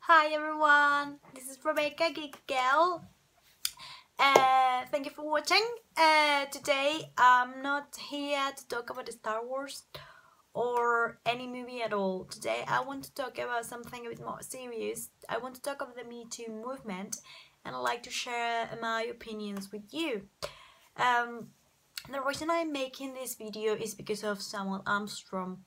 Hi everyone, this is Rebecca Geek Girl. Thank you for watching. Today I'm not here to talk about Star Wars or any movie at all. Today I want to talk about something a bit more serious. I want to talk about the Me Too movement, and I'd like to share my opinions with you. The reason I'm making this video is because of Samuel Armstrong.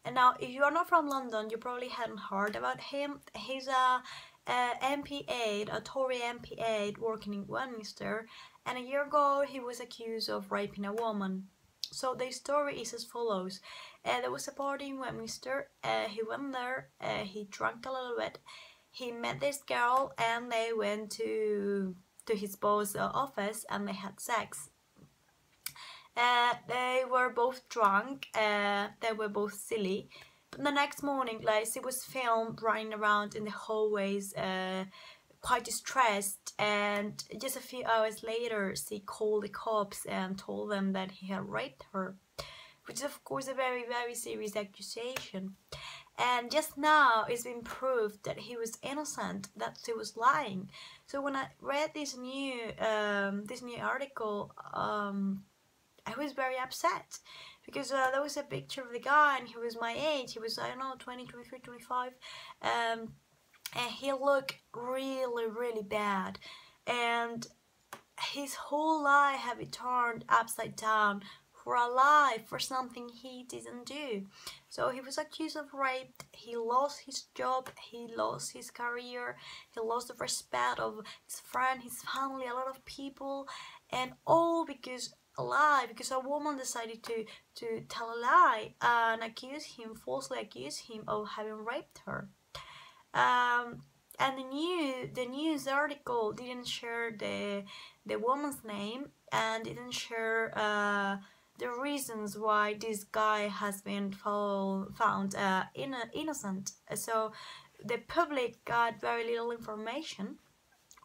And now, if you are not from London, you probably hadn't heard about him. He's a MP8, a Tory MP8 working in Westminster, and a year ago he was accused of raping a woman. So the story is as follows. There was a party in Westminster, he went there, he drank a little bit, he met this girl, and they went to his boss's office and they had sex. They were both drunk, they were both silly. But the next morning, like, she was filmed running around in the hallways, quite distressed, and just a few hours later she called the cops and told them that he had raped her, which is of course a very, very serious accusation. And just now it's been proved that he was innocent, that she was lying. So when I read this new article, I was very upset because there was a picture of the guy and he was my age. He was, I don't know, 20, 23, 25. And he looked really, really bad. And his whole life had been turned upside down for a lie, for something he didn't do. So he was accused of rape, he lost his job, he lost his career, he lost the respect of his friend, his family, a lot of people, and all because a lie, because a woman decided to tell a lie and falsely accuse him of having raped her. And the news article didn't share the woman's name and didn't share the reasons why this guy has been found innocent. So the public got very little information.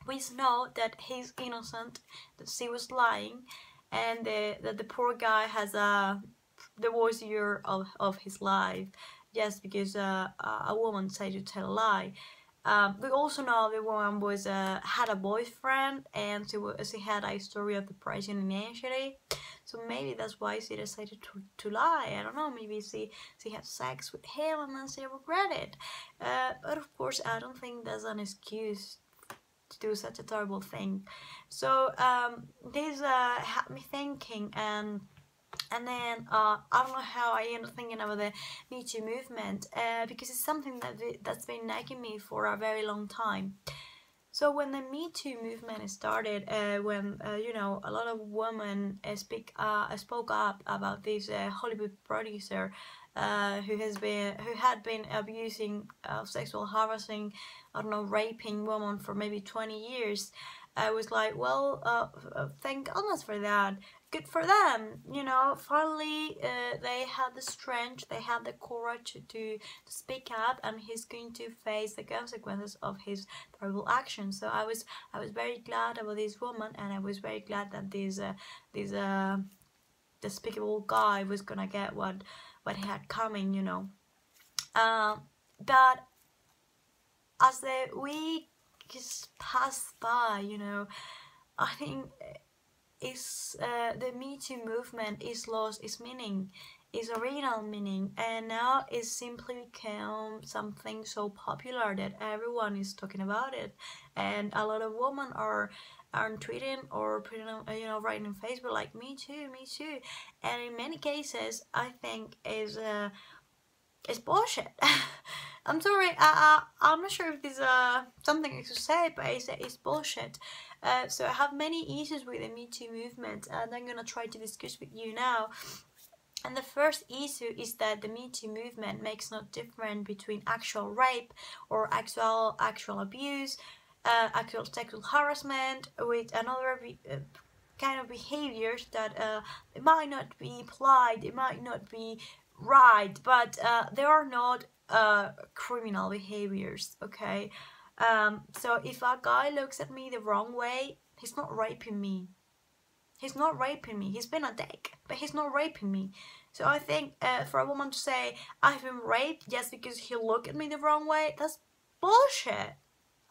We know that he's innocent, that she was lying, and that the poor guy has the worst year of his life just because a woman decided to tell a lie. We also know the woman was had a boyfriend, and she had a story of depression and anxiety. So maybe that's why she decided to lie. I don't know, maybe she had sex with him and then she regretted. But of course I don't think that's an excuse to do such a terrible thing. So this had me thinking, and then I don't know how I ended up thinking about the Me Too movement, because it's something that's been nagging me for a very long time. So when the Me Too movement started, when you know, a lot of women spoke up about this Hollywood producer who had been abusing, sexual harassing, I don't know, raping women for maybe 20 years. I was like, well, thank goodness for that. Good for them, you know. Finally, they had the strength, they had the courage to speak up, and he's going to face the consequences of his terrible actions. So I was very glad about this woman, and I was very glad that this despicable guy was gonna get what he had coming, you know. But as the weeks passed by, you know, I think the Me Too movement is lost its meaning, its original meaning, and now it's simply become something so popular that everyone is talking about it, and a lot of women are tweeting or putting on, you know, writing on Facebook like me too, and in many cases I think is bullshit. I'm sorry, I'm not sure if this is something I should say, but it's bullshit. So I have many issues with the Me Too movement, and I'm gonna try to discuss with you now. And the first issue is that the Me Too movement makes no difference between actual rape or actual abuse, actual sexual harassment, with another kind of behaviors that it might not be polite, it might not be right, but they are not criminal behaviors, okay? So if a guy looks at me the wrong way, he's not raping me. He's not raping me. He's been a dick, but he's not raping me. So I think for a woman to say I've been raped just because he looked at me the wrong way, that's bullshit.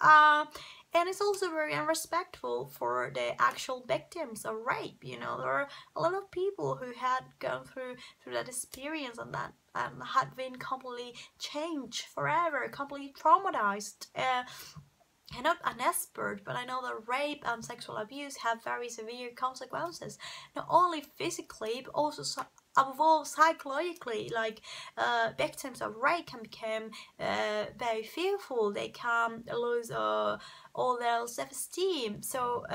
Uh, and it's also very unrespectful for the actual victims of rape. You know, there are a lot of people who had gone through that experience and that had been completely changed forever, completely traumatized. I'm not an expert, but I know that rape and sexual abuse have very severe consequences, not only physically but also above all psychologically. Like victims of rape can become very fearful. They can lose all their self-esteem. So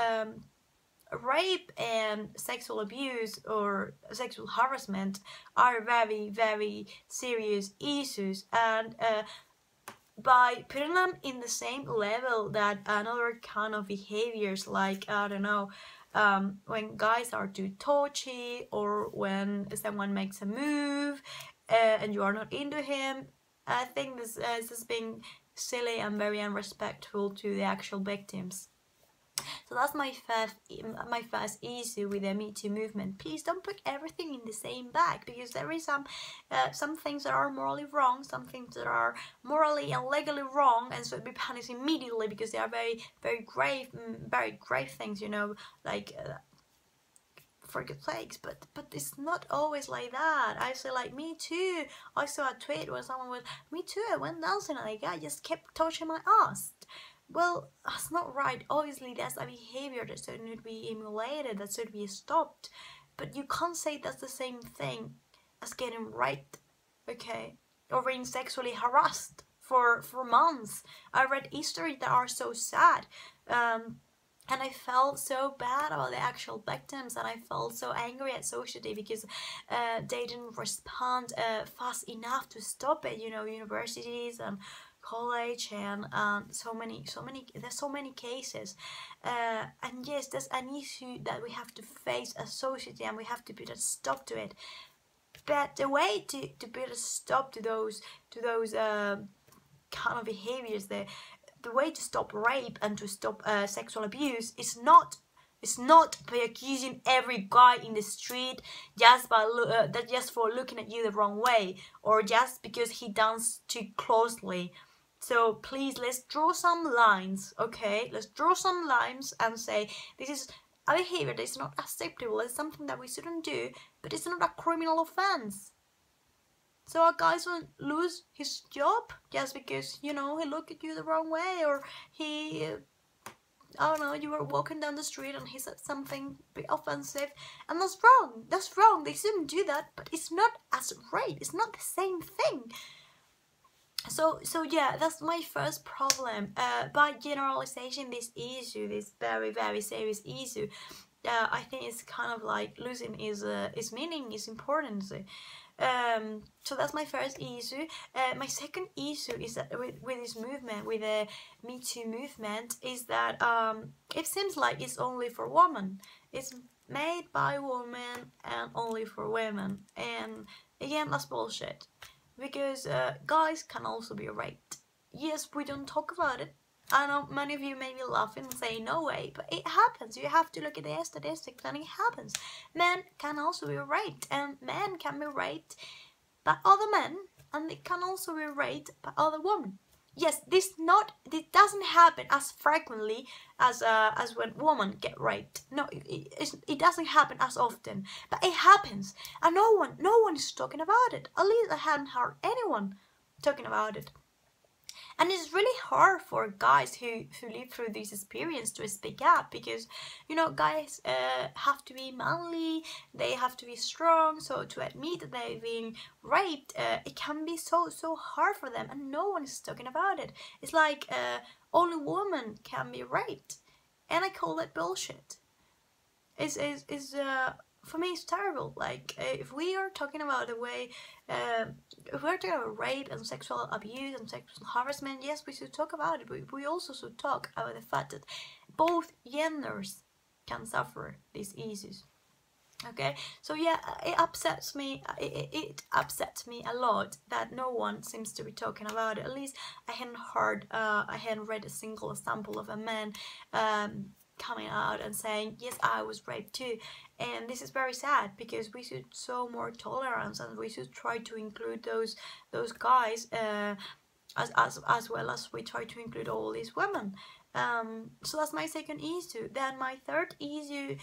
rape and sexual abuse or sexual harassment are very, very serious issues, and by putting them in the same level that another kind of behaviors, like I don't know, when guys are too touchy, or when someone makes a move and you are not into him, I think this is being silly and very unrespectful to the actual victims. So that's my first issue with the Me Too movement. Please don't put everything in the same bag, because there is some things that are morally wrong, some things that are morally and legally wrong, and so be punished immediately because they are very, very grave things. You know, like. For good sakes, but it's not always like that. I say, like, me too. I saw a tweet where someone was, me too, I went dancing and a guy just kept touching my ass. Well, that's not right. Obviously, that's a behavior that should be emulated, that should be stopped. But you can't say that's the same thing as getting raped, okay? Or being sexually harassed for months. I read histories that are so sad. And I felt so bad about the actual victims, and I felt so angry at society because they didn't respond fast enough to stop it. You know, universities and college and there's so many cases, and yes, there's an issue that we have to face as society, and we have to put a stop to it. But the way to put a stop to those kind of behaviors, the way to stop rape and to stop sexual abuse is not by accusing every guy in the street just for looking at you the wrong way, or just because he danced too closely. So please, let's draw some lines, okay? Let's draw some lines and say this is a behavior that is not acceptable. It's something that we shouldn't do, but it's not a criminal offense. So a guy won't lose his job just because, you know, he looked at you the wrong way, or he, I don't know, you were walking down the street and he said something offensive, and that's wrong. That's wrong. They shouldn't do that, but it's not as rape. It's not the same thing. So yeah, that's my first problem. By generalization this issue, this very, very serious issue, I think it's kind of like losing its meaning, its importance. So that's my first issue. My second issue is that with this movement, with the Me Too movement, is that it seems like it's only for women. It's made by women and only for women. And again, that's bullshit. Because guys can also be raped. Yes, we don't talk about it. I know many of you may be laughing and saying no way, but it happens. You have to look at the statistics and it happens. Men can also be raped, and men can be raped by other men, and they can also be raped by other women. Yes, this doesn't happen as frequently as when women get raped. No, it doesn't happen as often, but it happens, and no one is talking about it. At least I haven't heard anyone talking about it. And it's really hard for guys who live through this experience to speak up, because, you know, guys have to be manly, they have to be strong, so to admit that they've been raped, it can be so hard for them, and no one is talking about it. It's like only women can be raped, and I call that bullshit. For me, it's terrible. Like, if we are talking about the way, if we're talking about rape and sexual abuse and sexual harassment, yes, we should talk about it. But we also should talk about the fact that both genders can suffer these issues. Okay, so yeah, it upsets me. It upsets me a lot that no one seems to be talking about it. At least I hadn't read a single example of a man coming out and saying, yes, I was raped too. And this is very sad, because we should show more tolerance, and we should try to include those guys as well as we try to include all these women. So that's my second issue. Then my third issue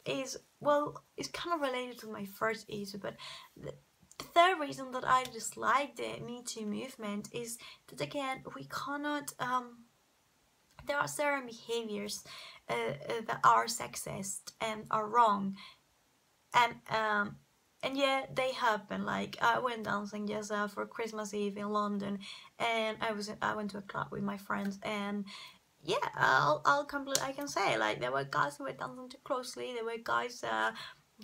is, well, it's kind of related to my first issue, but the third reason that I dislike the Me Too movement is that, again, we cannot there are certain behaviors that are sexist and are wrong, and yeah, they happen. Like, I went dancing just for Christmas Eve in London, and I went to a club with my friends, and yeah, I can say, like, there were guys who were dancing too closely, there were guys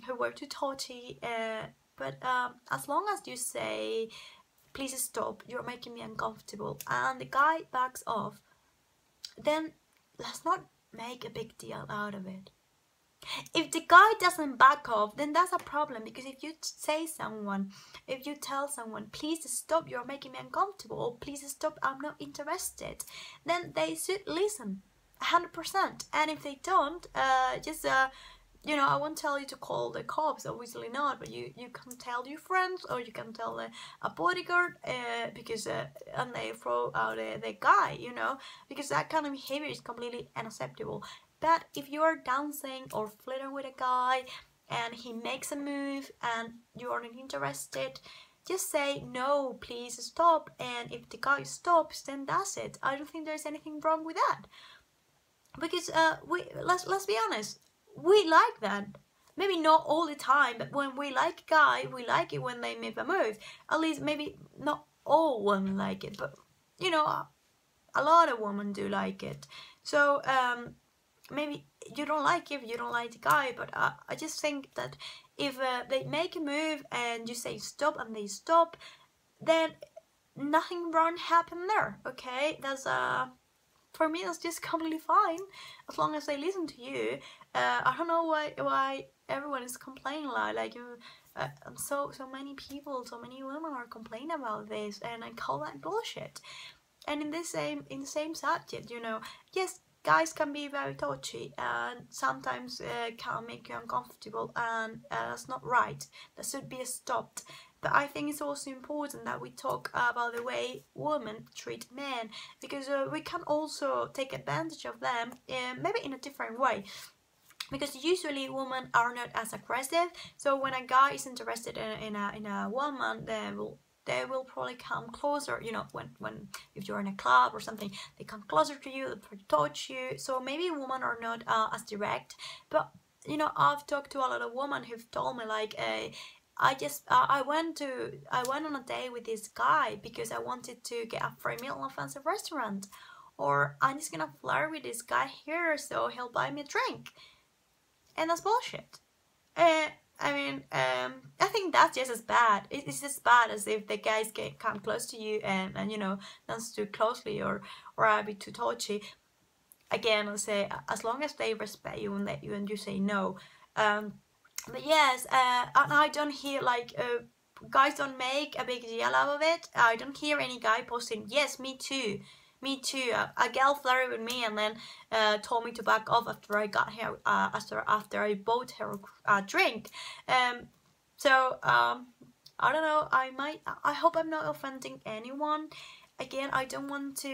who were too touchy, but as long as you say, please stop, you're making me uncomfortable, and the guy backs off, then let's not make a big deal out of it. If the guy doesn't back off, then that's a problem, because if you tell someone, please stop, you're making me uncomfortable, or please stop, I'm not interested, then they should listen 100%. And if they don't, I won't tell you to call the cops, obviously not, but you can tell your friends, or you can tell a bodyguard, because and they throw out the guy, because that kind of behavior is completely unacceptable. But if you're dancing or flirting with a guy and he makes a move and you are not interested, just say, no, please stop. And if the guy stops, then that's it. I don't think there's anything wrong with that, because let's be honest, we like that. Maybe not all the time, but when we like a guy, we like it when they make a move. At least maybe not all women like it, but a lot of women do like it. So maybe you don't like it if you don't like the guy, but I just think that if they make a move and you say stop and they stop, then nothing wrong happened there. Okay, that's for me, that's just completely fine, as long as they listen to you. I don't know why everyone is complaining so many people, so many women are complaining about this, and I call that bullshit. And in the same subject, yes, guys can be very touchy and sometimes can make you uncomfortable, and that's not right. That should be stopped. But I think it's also important that we talk about the way women treat men, because we can also take advantage of them, maybe in a different way. Because usually women are not as aggressive, so when a guy is interested in a woman, they will probably come closer, when if you're in a club or something, they come closer to you, they touch you. So maybe women are not as direct, but I've talked to a lot of women who've told me, like, I went on a date with this guy because I wanted to get a free meal in a fancy restaurant, or I'm just gonna flirt with this guy here so he'll buy me a drink, and that's bullshit. I think that's just as bad. It's as bad as if the guys come close to you and dance too closely or a bit too touchy. Again, I'll say, as long as they respect you and let you and you say no. But yes, and I don't hear, like, guys don't make a big deal out of it. I don't hear any guy posting, yes, me too. Me too. A girl flirted with me and then told me to back off after I got her. After I bought her a drink. I don't know. I hope I'm not offending anyone. Again, I don't want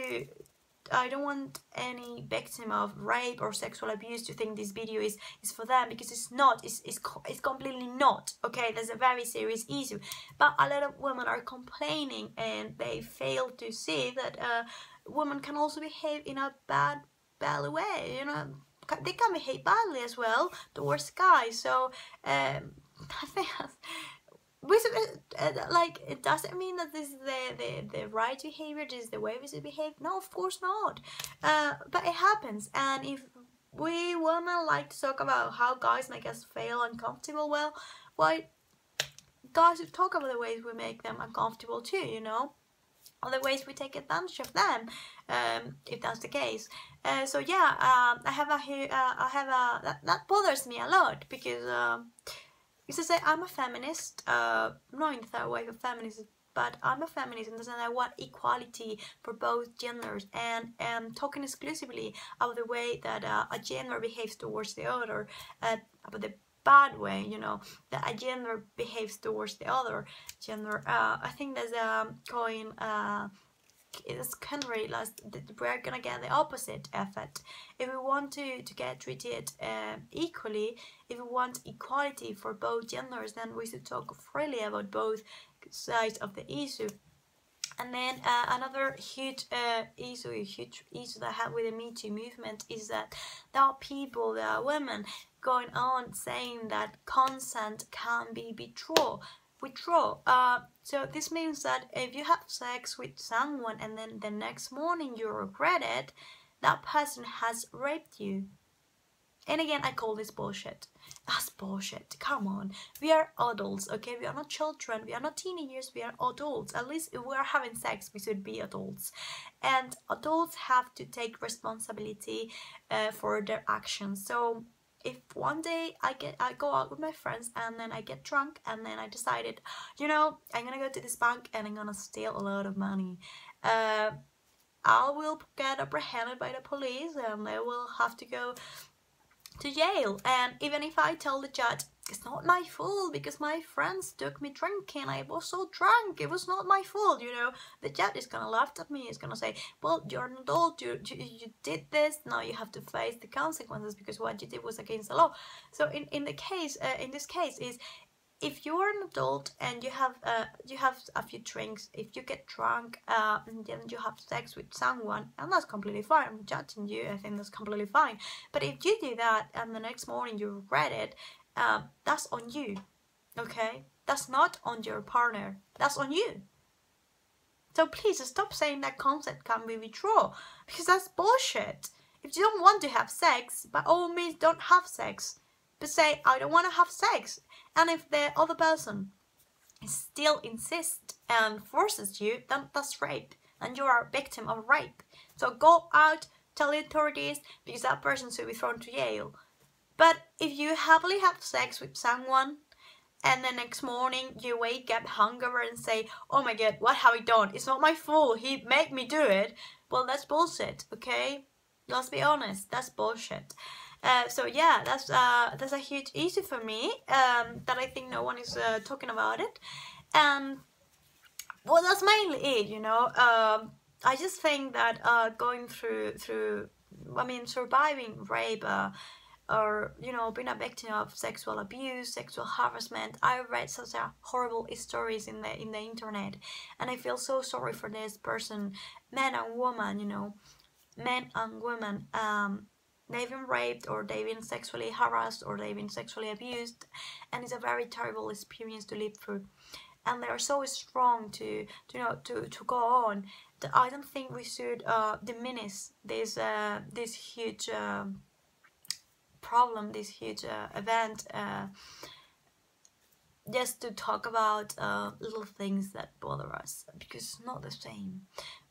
any victim of rape or sexual abuse to think this video is for them, because it's not. It's completely not. Okay, that's a very serious issue. But a lot of women are complaining and they fail to see that women can also behave in a bad way. They can behave badly as well towards guys. So I think like, it doesn't mean that this is the right behavior, this is the way we should behave. No, of course not. But it happens, and if we women like to talk about how guys make us feel uncomfortable, well, why guys should talk about the ways we make them uncomfortable too, or the ways we take advantage of them, if that's the case. So yeah, that bothers me a lot, because I say I'm a feminist, not in the third wave of feminism, but I'm a feminist in the sense I want equality for both genders, and talking exclusively about the way that a gender behaves towards the other, about the bad way, that a gender behaves towards the other gender. I think that's going this country, we're gonna get the opposite effect. If we want to get treated equally, if we want equality for both genders, then we should talk freely about both sides of the issue. And then another huge issue that I have with the Me Too movement is that there are people, there are women going on saying that consent can be withdraw. So this means that if you have sex with someone and then the next morning you regret it, that person has raped you. And again, I call this bullshit. That's bullshit. Come on. We are adults, okay? We are not children. We are not teenagers. We are adults. At least if we are having sex, we should be adults. And adults have to take responsibility for their actions. So if one day I go out with my friends and then I get drunk and then I decided, you know, I'm gonna go to this bank and I'm gonna steal a lot of money. I will get apprehended by the police and I will have to go to jail. And even if I tell the judge it's not my fault because my friends took me drinking, I was so drunk, it was not my fault, you know, the judge is gonna laugh at me, is gonna say, well, you're an adult, you did this, now you have to face the consequences because what you did was against the law. So in this case is, if you're an adult and you have a few drinks, if you get drunk and then you have sex with someone, and that's completely fine, I'm judging you, I think that's completely fine. But if you do that and the next morning you regret it, that's on you, okay? That's not on your partner, that's on you. So please stop saying that consent can be withdrawn, because that's bullshit. If you don't want to have sex, by all means don't have sex. But say, I don't want to have sex. And if the other person still insists and forces you, then that's rape. And you are a victim of rape. So go out, tell the authorities, because that person should be thrown to jail. But if you happily have sex with someone, and the next morning you wake up hungover and say, oh my god, what have I done? It's not my fault, he made me do it. Well, that's bullshit, okay? Let's be honest, that's bullshit. So yeah, that's a huge issue for me, that I think no one is talking about it. And well, that's mainly it, you know. I just think that going through surviving rape, or you know, being a victim of sexual abuse, sexual harassment, I read such a horrible stories in the internet, and I feel so sorry for this person, man and woman, you know, men and women. They've been raped, or they've been sexually harassed, or they've been sexually abused, and it's a very terrible experience to live through. And they are so strong to go on that I don't think we should diminish this huge problem, this huge event, just to talk about little things that bother us, because it's not the same.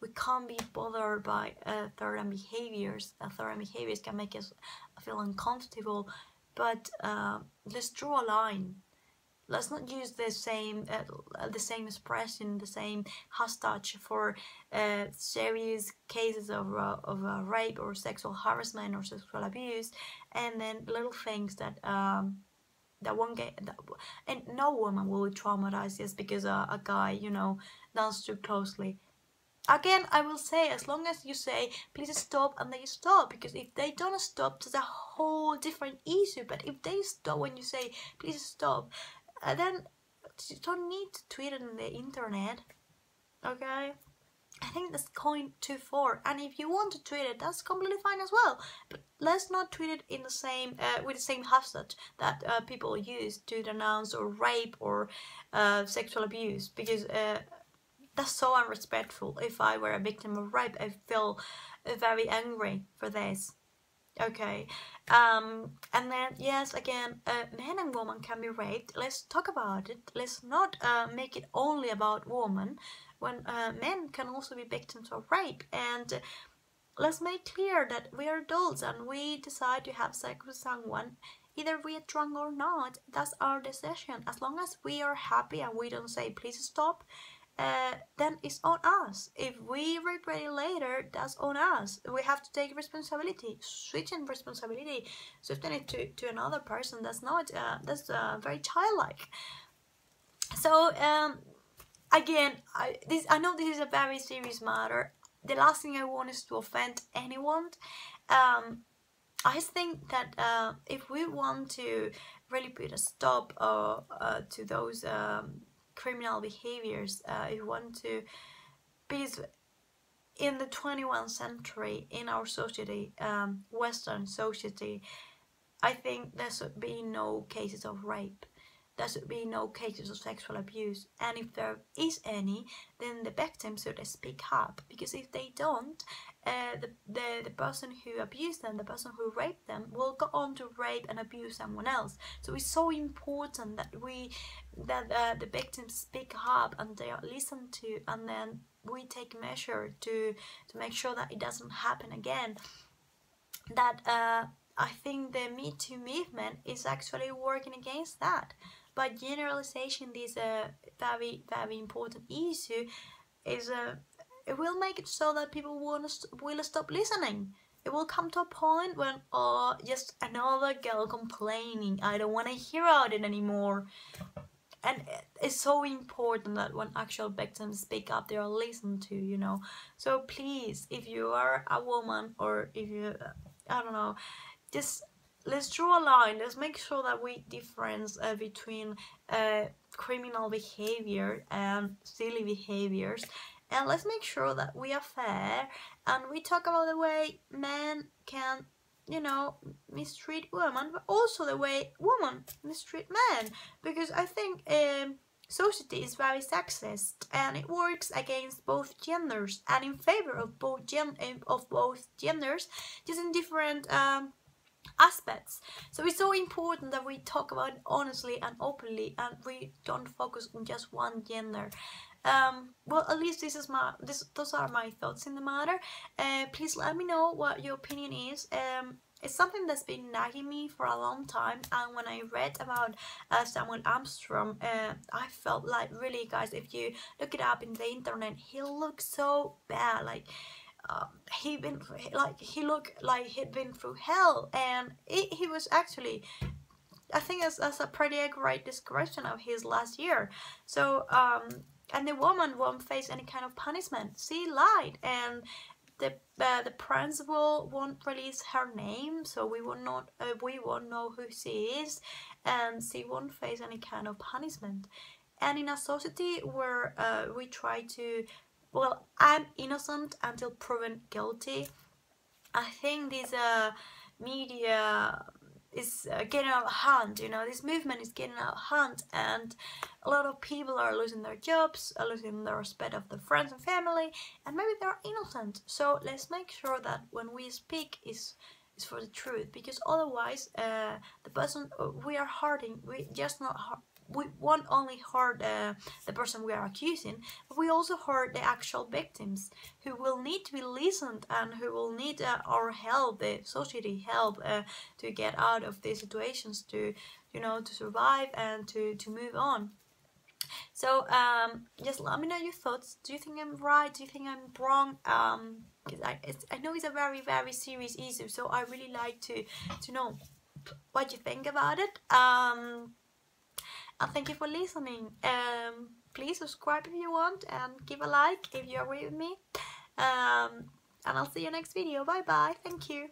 We can't be bothered by certain behaviors. Certain behaviors can make us feel uncomfortable, but let's draw a line. Let's not use the same expression, the same hashtag for serious cases of rape or sexual harassment or sexual abuse, and then little things that won't get, and no woman will be traumatized just because a guy, you know, danced too closely. Again, I will say, as long as you say please stop and they stop, because if they don't stop, it's a whole different issue. But if they stop when you say please stop, then you don't need to tweet it on the internet, okay? I think that's going too far. And if you want to tweet it, that's completely fine as well. But let's not tweet it in the same with the same hashtag that people use to denounce or rape or sexual abuse, because that's so unrespectful. If I were a victim of rape, I feel very angry for this. Okay, and then yes, again, men and women can be raped. Let's talk about it. Let's not make it only about women, when men can also be victims of rape. And let's make clear that we are adults and we decide to have sex with someone, either we are drunk or not. That's our decision. As long as we are happy and we don't say please stop, then it's on us. If we regret it later, that's on us. We have to take responsibility, switching responsibility, shifting it to another person. That's not that's very childlike. So again, I know this is a very serious matter, the last thing I want is to offend anyone. I think that if we want to really put a stop to those criminal behaviors, if we want to be in the 21st century in our society, Western society, I think there should be no cases of rape. There should be no cases of sexual abuse, and if there is any, then the victims should speak up, because if they don't, the person who abused them, the person who raped them, will go on to rape and abuse someone else. So it's so important that the victims speak up and they are listened to, and then we take measure to make sure that it doesn't happen again. That I think the Me Too movement is actually working against that. By generalization, this very, very important issue is it will make it so that people will stop listening. It will come to a point when, oh, just another girl complaining, I don't want to hear about it anymore. And it's so important that when actual victims speak up, they are listened to, you know. So please, if you are a woman, or if you, I don't know, just let's draw a line. Let's make sure that we difference between criminal behavior and silly behaviors, and let's make sure that we are fair and we talk about the way men can, you know, mistreat women, but also the way women mistreat men, because I think society is very sexist and it works against both genders and in favor of both genders, just in different aspects. So it's so important that we talk about it honestly and openly, and we don't focus on just one gender. Well, at least those are my thoughts in the matter. Please let me know what your opinion is. It's something that's been nagging me for a long time, and when I read about Samuel Armstrong, I felt like, really, guys, if you look it up in the internet, he looks so bad. Like he looked like he'd been through hell, and he was actually, I think that's a pretty accurate description of his last year. So and the woman won't face any kind of punishment. She lied, and the principal won't release her name, so we won't know who she is, and she won't face any kind of punishment. And in a society where we try to, well, I'm innocent until proven guilty, I think this media is getting out of hand. You know, this movement is getting out of hand, and a lot of people are losing their jobs, are losing the respect of their friends and family, and maybe they're innocent. So let's make sure that when we speak is for the truth, because otherwise the person we are hurting, we won't only hurt the person we are accusing, but we also hurt the actual victims, who will need to be listened and who will need our help, the society help, to get out of these situations, to, you know, to survive and to move on. So just let me know your thoughts. Do you think I'm right? Do you think I'm wrong? Because I know it's a very, very serious issue, so I really like to know what you think about it. And thank you for listening. Please subscribe if you want, and give a like if you agree with me. And I'll see you next video. Bye bye. Thank you.